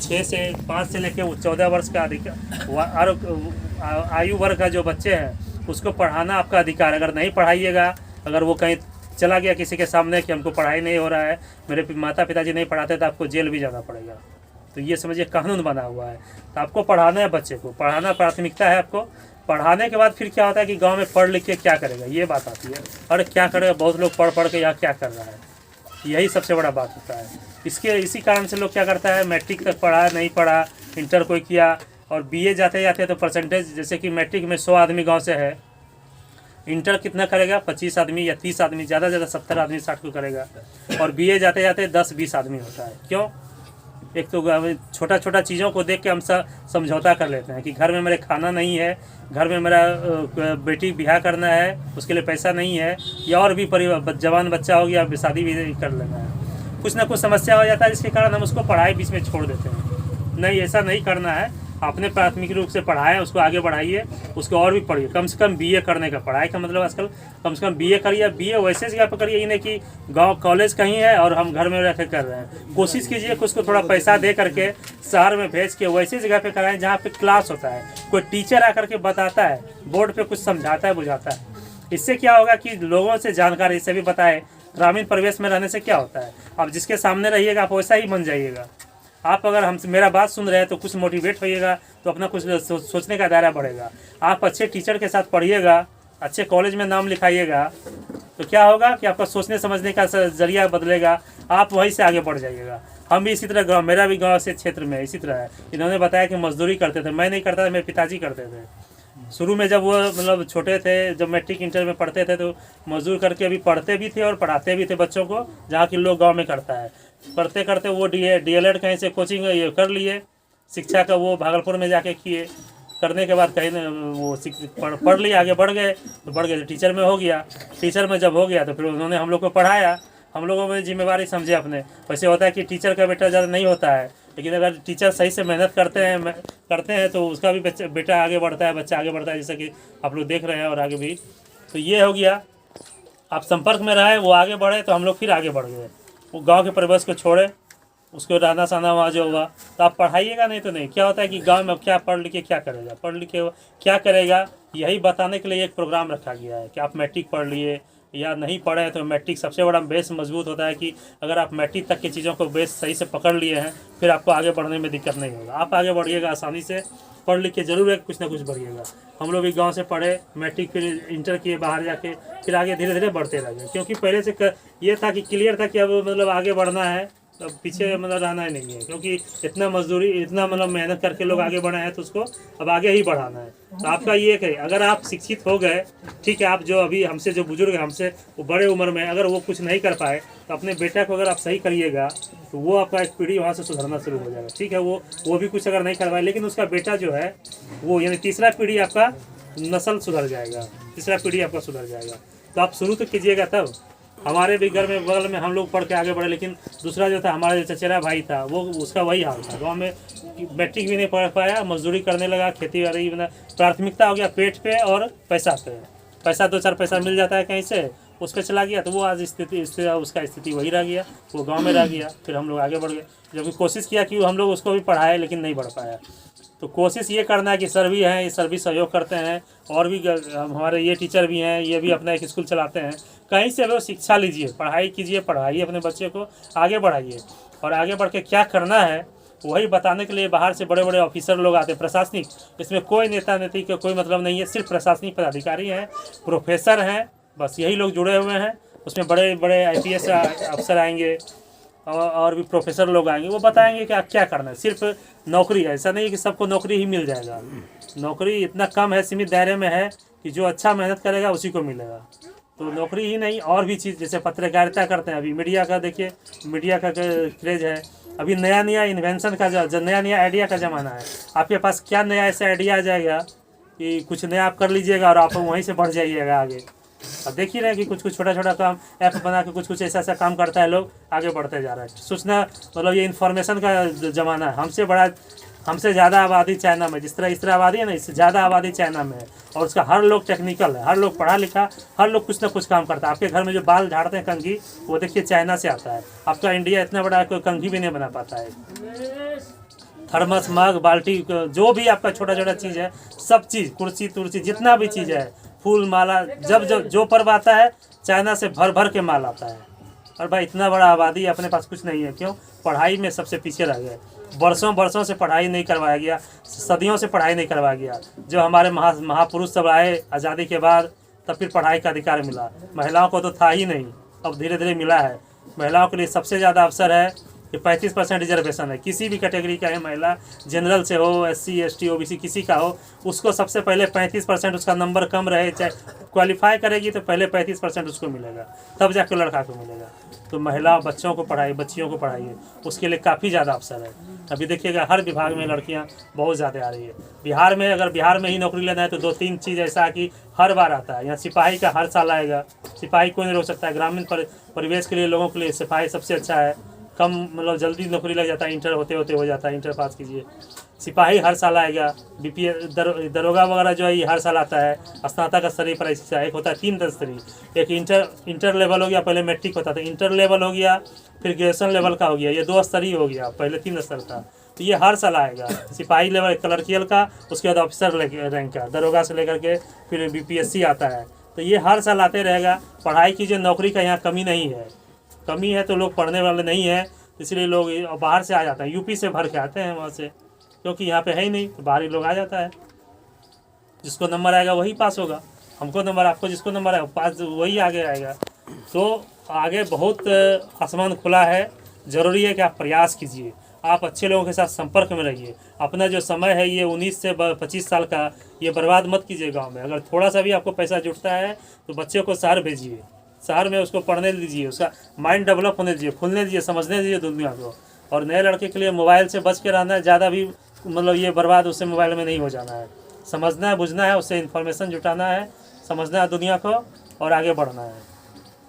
6 से 5 से लेकर 14 वर्ष का आयु वर्ग का जो बच्चे हैं उसको पढ़ाना आपका अधिकार। अगर नहीं पढ़ाइएगा, अगर वो कहीं चला गया किसी के सामने कि हमको पढ़ाई नहीं हो रहा है, मेरे माता पिताजी नहीं पढ़ाते, तो आपको जेल भी जाना पड़ेगा। तो ये समझिए कानून बना हुआ है। तो आपको पढ़ाना है, बच्चे को पढ़ाना प्राथमिकता है आपको। पढ़ाने के बाद फिर क्या होता है कि गांव में पढ़ लिख के क्या करेगा, ये बात आती है। अरे क्या करेगा, बहुत लोग पढ़ के यहाँ क्या कर रहा है, यही सबसे बड़ा बात होता है। इसी कारण से लोग क्या करता है, मैट्रिक तक पढ़ा, नहीं पढ़ा, इंटर कोई किया, और बीए जाते जाते तो परसेंटेज, जैसे कि मैट्रिक में 100 आदमी गाँव से है, इंटर कितना करेगा, 25 आदमी या 30 आदमी, ज़्यादा से ज़्यादा 70 आदमी 60 को करेगा। और बीए जाते जाते 10-20 आदमी होता है। क्यों? एक तो छोटा छोटा चीज़ों को देख के हम समझौता कर लेते हैं कि घर में मेरे खाना नहीं है, घर में मेरा बेटी ब्याह करना है, उसके लिए पैसा नहीं है, या और भी परिवार जवान बच्चा हो गया, शादी भी कर लेना है, कुछ ना कुछ समस्या हो जाता है, जिसके कारण हम उसको पढ़ाई बीच में छोड़ देते हैं। नहीं, ऐसा नहीं करना है। आपने प्राथमिक रूप से पढ़ाएं, उसको आगे बढ़ाइए, उसको और भी पढ़िए। कम से कम बीए करने का, पढ़ाई का मतलब आजकल कम से कम बीए करिए। बीए वैसे जगह पर करिए, नहीं कि गांव कॉलेज कहीं है और हम घर में रह कर कर रहे हैं। कोशिश कीजिए कि उसको थोड़ा पैसा दे करके शहर में भेज के वैसी जगह पे कराएं जहाँ पे क्लास होता है, कोई टीचर आकर के बताता है, बोर्ड पे कुछ समझाता है, बुझाता है। इससे क्या होगा कि लोगों से जानकारी से भी बताए। ग्रामीण परिवेश में रहने से क्या होता है, आप जिसके सामने रहिएगा आप वैसा ही बन जाइएगा। आप अगर हमसे मेरा बात सुन रहे हैं तो कुछ मोटिवेट होइएगा, तो अपना कुछ सोचने का दायरा बढ़ेगा। आप अच्छे टीचर के साथ पढ़िएगा, अच्छे कॉलेज में नाम लिखाइएगा, तो क्या होगा कि आपका सोचने समझने का जरिया बदलेगा, आप वहीं से आगे बढ़ जाइएगा। हम भी इसी तरह गाँव, मेरा भी गाँव से क्षेत्र में इसी तरह है। इन्होंने बताया कि मजदूरी करते थे, मैं नहीं करता था, मेरे पिताजी करते थे। शुरू में जब वो मतलब छोटे थे, जब मैट्रिक इंटर में पढ़ते थे, तो मजदूर करके अभी पढ़ते भी थे और पढ़ाते भी थे बच्चों को, जहाँ के लोग गांव में करता है। पढ़ते करते वो डीएलएड कहीं से कोचिंग ये कर लिए, शिक्षा का वो भागलपुर में जाके किए। करने के बाद कहीं वो पढ़ लिए, आगे बढ़ गए, तो टीचर में हो गया। टीचर में जब हो गया तो फिर उन्होंने हम लोग को पढ़ाया। हम लोगों में जिम्मेवारी समझे अपने। वैसे होता है कि टीचर का बेटा ज़्यादा नहीं होता है, लेकिन अगर टीचर सही से मेहनत करते हैं तो उसका भी बेटा आगे बढ़ता है, बच्चा आगे बढ़ता है, जैसा कि आप लोग देख रहे हैं। और आगे भी तो ये हो गया, आप संपर्क में रहे, वो आगे बढ़े तो हम लोग फिर आगे बढ़ गए। वो गांव के परिवेश को छोड़े, उसको रहना सहना वहाँ जो हुआ, तो आप पढ़ाइएगा नहीं तो नहीं। क्या होता है कि गांव में क्या पढ़ लिख के क्या करेगा, पढ़ लिख के क्या करेगा, यही बताने के लिए एक प्रोग्राम रखा गया है कि आप मैट्रिक पढ़ लिए या नहीं पढ़े तो मैट्रिक सबसे बड़ा बेस मजबूत होता है कि अगर आप मैट्रिक तक की चीज़ों को बेस सही से पकड़ लिए हैं, फिर आपको आगे बढ़ने में दिक्कत नहीं होगा। आप आगे बढ़िएगा आसानी से, पढ़ लिख के जरूर है कुछ ना कुछ बढ़िएगा। हम लोग भी गांव से पढ़े, मैट्रिक फिर इंटर किए बाहर जाके, फिर आगे धीरे धीरे बढ़ते रह गए। क्योंकि पहले से ये था कि क्लियर था कि अब मतलब आगे बढ़ना है, तो पीछे मतलब रहना ही नहीं है। क्योंकि इतना मजदूरी, इतना मतलब मेहनत करके लोग आगे बढ़े हैं, तो उसको अब आगे ही बढ़ाना है। तो आपका ये है, अगर आप शिक्षित हो गए, ठीक है, आप जो अभी हमसे जो बुजुर्ग हैं, हमसे वो बड़े उम्र में, अगर वो कुछ नहीं कर पाए तो अपने बेटा को अगर आप सही करिएगा तो वो आपका एक पीढ़ी वहाँ से सुधरना शुरू हो जाएगा। ठीक है, वो भी कुछ अगर नहीं कर पाए, लेकिन उसका बेटा जो है वो, यानी तीसरा पीढ़ी आपका नस्ल सुधर जाएगा, तीसरा पीढ़ी आपका सुधर जाएगा। तो आप शुरू तो कीजिएगा तब। हमारे भी घर में बगल में हम लोग पढ़ के आगे बढ़े, लेकिन दूसरा जो था हमारा जो चचेरा भाई था, वो उसका वही हाल था। गांव में मैट्रिक भी नहीं पढ़ पाया, मजदूरी करने लगा, खेती बाड़ी में प्राथमिकता हो गया पेट पे और पैसा पे। पैसा 2-4 पैसा मिल जाता है कहीं से, उस पर चला गया, तो वो आज उसका स्थिति वही रह गया, वो गाँव में रह गया। फिर हम लोग आगे बढ़ गए, जबकि कोशिश किया कि हम लोग उसको भी पढ़ाए, लेकिन नहीं बढ़ पाया। तो कोशिश ये करना है कि सर भी हैं, ये सर भी सहयोग करते हैं, और भी हमारे ये टीचर भी हैं, ये भी अपना एक स्कूल चलाते हैं। कहीं से वो शिक्षा लीजिए, पढ़ाई कीजिए, पढ़ाइए अपने बच्चे को, आगे बढ़ाइए। और आगे बढ़ के क्या करना है वही बताने के लिए बाहर से बड़े बड़े ऑफिसर लोग आते हैं, प्रशासनिक। इसमें कोई नेता नेत्री का कोई मतलब नहीं है, सिर्फ प्रशासनिक पदाधिकारी हैं, प्रोफेसर हैं, बस यही लोग जुड़े हुए हैं। उसमें बड़े बड़े IPS अफसर आएंगे और भी प्रोफेसर लोग आएंगे, वो बताएंगे कि आप क्या करना है। सिर्फ नौकरी है, ऐसा नहीं है कि सबको नौकरी ही मिल जाएगा। नौकरी इतना कम है, सीमित दायरे में है कि जो अच्छा मेहनत करेगा उसी को मिलेगा। तो नौकरी ही नहीं, और भी चीज़, जैसे पत्रकारिता करते हैं। अभी मीडिया का देखिए, मीडिया का क्रेज है। अभी नया नया इन्वेंशन का नया नया आइडिया का ज़माना है। आपके पास क्या नया ऐसा आइडिया आ जाएगा कि कुछ नया आप कर लीजिएगा और आप वहीं से बढ़ जाइएगा आगे। अब देख ही रहे हैं कि कुछ कुछ छोटा छोटा काम ऐप बना के कुछ ऐसा ऐसा काम करता है, लोग आगे बढ़ते जा रहे हैं। सूचना मतलब ये इन्फॉर्मेशन का ज़माना है। हमसे ज़्यादा आबादी चाइना में, इस तरह आबादी है ना, इससे ज़्यादा आबादी चाइना में है। और उसका हर लोग टेक्निकल है, हर लोग पढ़ा लिखा, हर लोग कुछ ना कुछ काम करता है। आपके घर में जो बाल झाड़ते हैं कंघी, वो देखिए चाइना से आता है। आपका इंडिया इतना बड़ा है, कोई कंघी भी नहीं बना पाता है। थर्मस, मग, बाल्टी, जो भी आपका छोटा छोटा चीज़ है, सब चीज़, कुर्सी तुर्सी, जितना भी चीज़ है, फूल माला, जब जब जो पर्व आता है चाइना से भर भर के माल आता है। और भाई इतना बड़ा आबादी है, अपने पास कुछ नहीं है, क्यों? पढ़ाई में सबसे पीछे रह गए। वर्षों से पढ़ाई नहीं करवाया गया, सदियों से पढ़ाई नहीं करवाया गया। जो हमारे महापुरुष सब आए आज़ादी के बाद, तब फिर पढ़ाई का अधिकार मिला। महिलाओं को तो था ही नहीं, अब धीरे धीरे मिला है। महिलाओं के लिए सबसे ज़्यादा अवसर है कि 35% रिजर्वेशन है। किसी भी कैटेगरी का है महिला, जनरल से हो, SC ST OBC किसी का हो, उसको सबसे पहले 35%, उसका नंबर कम रहे, चाहे क्वालिफाई करेगी तो पहले 35% उसको मिलेगा, तब जाके लड़का को मिलेगा। तो महिला बच्चों को पढ़ाई, बच्चियों को पढ़ाइए, उसके लिए काफ़ी ज़्यादा अवसर है। अभी देखिएगा हर विभाग में लड़कियां बहुत ज़्यादा आ रही है। बिहार में, अगर बिहार में ही नौकरी लेना है तो 2-3 चीज़ ऐसा कि हर बार आता है। यहाँ सिपाही का हर साल आएगा, सिपाही कोई नहीं रोक सकता है। ग्रामीण परिवेश के लिए, लोगों के लिए सिपाही सबसे अच्छा है। कम मतलब जल्दी नौकरी लग जाता है, इंटर होते होते हो जाता है, इंटर पास कीजिए। सिपाही हर साल आएगा। BPS दरोगा वगैरह जो है ये हर साल आता है। स्नातक स्तरीय परीक्षा एक होता है, 3 स्तरीय, एक इंटर लेवल हो गया, पहले मैट्रिक होता था, इंटर लेवल हो गया, फिर ग्रेजुएशन लेवल का हो गया, ये 2 स्तरीय हो गया, पहले 3 स्तर था। तो ये हर साल आएगा। सिपाही लेवल क्लर्कियल का, उसके बाद ऑफिसर रैंक का, दरोगा से लेकर के फिर BPSC आता है। तो ये हर साल आते रहेगा। पढ़ाई की जो नौकरी का यहाँ कमी नहीं है, कमी है तो लोग पढ़ने वाले नहीं है, इसलिए लोग बाहर से आ जाते हैं। यूपी से भर के आते हैं वहाँ से, क्योंकि यहाँ पे है ही नहीं, तो बाहरी लोग आ जाता है। जिसको नंबर आएगा वही पास होगा। हमको नंबर, आपको जिसको नंबर आएगा पास, वही आगे आएगा। तो आगे बहुत आसमान खुला है। ज़रूरी है कि आप प्रयास कीजिए, आप अच्छे लोगों के साथ संपर्क में रहिए। अपना जो समय है ये 19 से 25 साल का, ये बर्बाद मत कीजिए गाँव में। अगर थोड़ा सा भी आपको पैसा जुटता है तो बच्चे को शहर भेजिए, शहर में उसको पढ़ने दीजिए, उसका माइंड डेवलप होने दीजिए, खुलने दीजिए, समझने दीजिए दुनिया को। और नए लड़के के लिए मोबाइल से बच के रहना है, ज़्यादा भी मतलब ये बर्बाद उससे मोबाइल में नहीं हो जाना है। समझना है, बुझना है, उससे इन्फॉर्मेशन जुटाना है, समझना है दुनिया को और आगे बढ़ना है।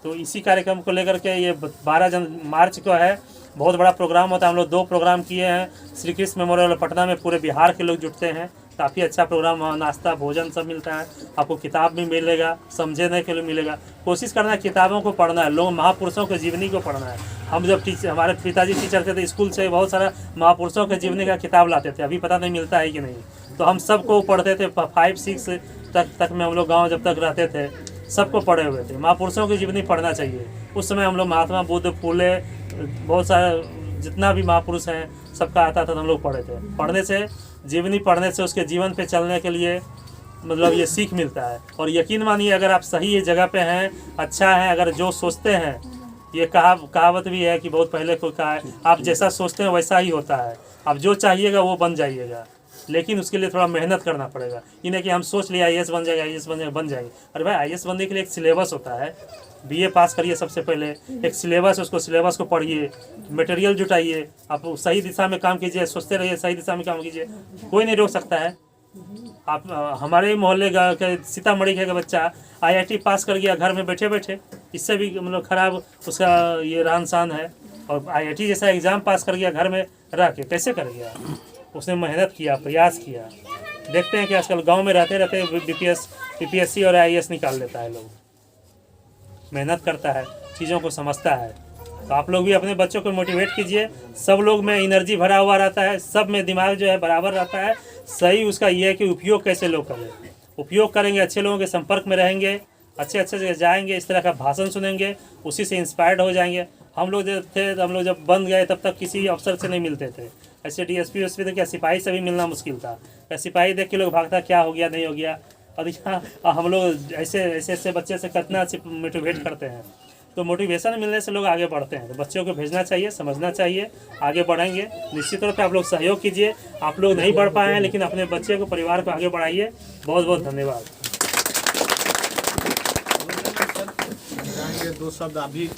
तो इसी कार्यक्रम को लेकर के ये 12 मार्च को है, बहुत बड़ा प्रोग्राम होता है। हम लोग 2 प्रोग्राम किए हैं। श्री कृष्ण मेमोरियल पटना में पूरे बिहार के लोग जुटते हैं। काफ़ी अच्छा प्रोग्राम, नाश्ता भोजन सब मिलता है। आपको किताब भी मिलेगा, समझने के लिए मिलेगा। कोशिश करना है किताबों को पढ़ना है, लोग महापुरुषों के जीवनी को पढ़ना है। हम जब हमारे पिताजी टीचर थे तो स्कूल से बहुत सारा महापुरुषों के जीवनी का किताब लाते थे। अभी पता नहीं मिलता है कि नहीं, तो हम सबको पढ़ते थे। 5-6 तक में हम लोग गाँव जब तक रहते थे सबको पढ़े हुए थे। महापुरुषों की जीवनी पढ़ना चाहिए। उस समय हम लोग महात्मा बुद्ध, फूले, बहुत सारे जितना भी महापुरुष हैं सबका आता था तो हम लोग पढ़े थे। पढ़ने से, जीवनी पढ़ने से उसके जीवन पे चलने के लिए मतलब ये सीख मिलता है। और यकीन मानिए अगर आप सही जगह पे हैं, अच्छा है, अगर जो सोचते हैं, ये कहावत भी है कि बहुत पहले कोई कहा है, आप जैसा सोचते हैं वैसा ही होता है। आप जो चाहिएगा वो बन जाइएगा, लेकिन उसके लिए थोड़ा मेहनत करना पड़ेगा। ये नहीं कि हम सोच लिया IAS बन जाएगा, IAS बन जाएगी। अरे भाई IAS बनने के लिए एक सिलेबस होता है। BA पास करिए, सबसे पहले एक सिलेबस, उसको सिलेबस को पढ़िए, मटेरियल जुटाइए, आप सही दिशा में काम कीजिए, सोचते रहिए, सही दिशा में काम कीजिए, कोई नहीं रोक सकता है। आप हमारे मोहल्ले के सीतामढ़ी का बच्चा IIT पास कर गया घर में बैठे बैठे, इससे भी मतलब ख़राब उसका ये रहन सहन है। और IIT जैसा एग्ज़ाम पास कर गया घर में रह के, कैसे कर गया? उसने मेहनत किया, प्रयास किया। देखते हैं कि आजकल गांव में रहते रहते BPSC और IAS निकाल लेता है लोग। मेहनत करता है, चीज़ों को समझता है। तो आप लोग भी अपने बच्चों को मोटिवेट कीजिए। सब लोग में एनर्जी भरा हुआ रहता है, सब में दिमाग जो है बराबर रहता है। सही उसका ये है कि उपयोग कैसे लोग करें। उपयोग करेंगे, अच्छे लोगों के संपर्क में रहेंगे, अच्छे जगह जाएंगे, इस तरह का भाषण सुनेंगे, उसी से इंस्पायर्ड हो जाएंगे। हम लोग जब थे, हम लोग जब बन गए तब तक किसी अफसर से नहीं मिलते थे। ऐसे DSP USP तो क्या, सिपाही से भी मिलना मुश्किल था। सिपाही देख के लोग भागता, क्या हो गया, नहीं हो गया। और यहाँ हम लोग ऐसे बच्चे से कितना मोटिवेट करते हैं। तो मोटिवेशन मिलने से लोग आगे बढ़ते हैं। तो बच्चों को भेजना चाहिए, समझना चाहिए, आगे बढ़ेंगे। निश्चित तौर पे आप लोग सहयोग कीजिए। आप लोग नहीं बढ़ पाए हैं, लेकिन अपने बच्चे को, परिवार को आगे बढ़ाइए। बहुत बहुत धन्यवाद। 2 शब्द अभी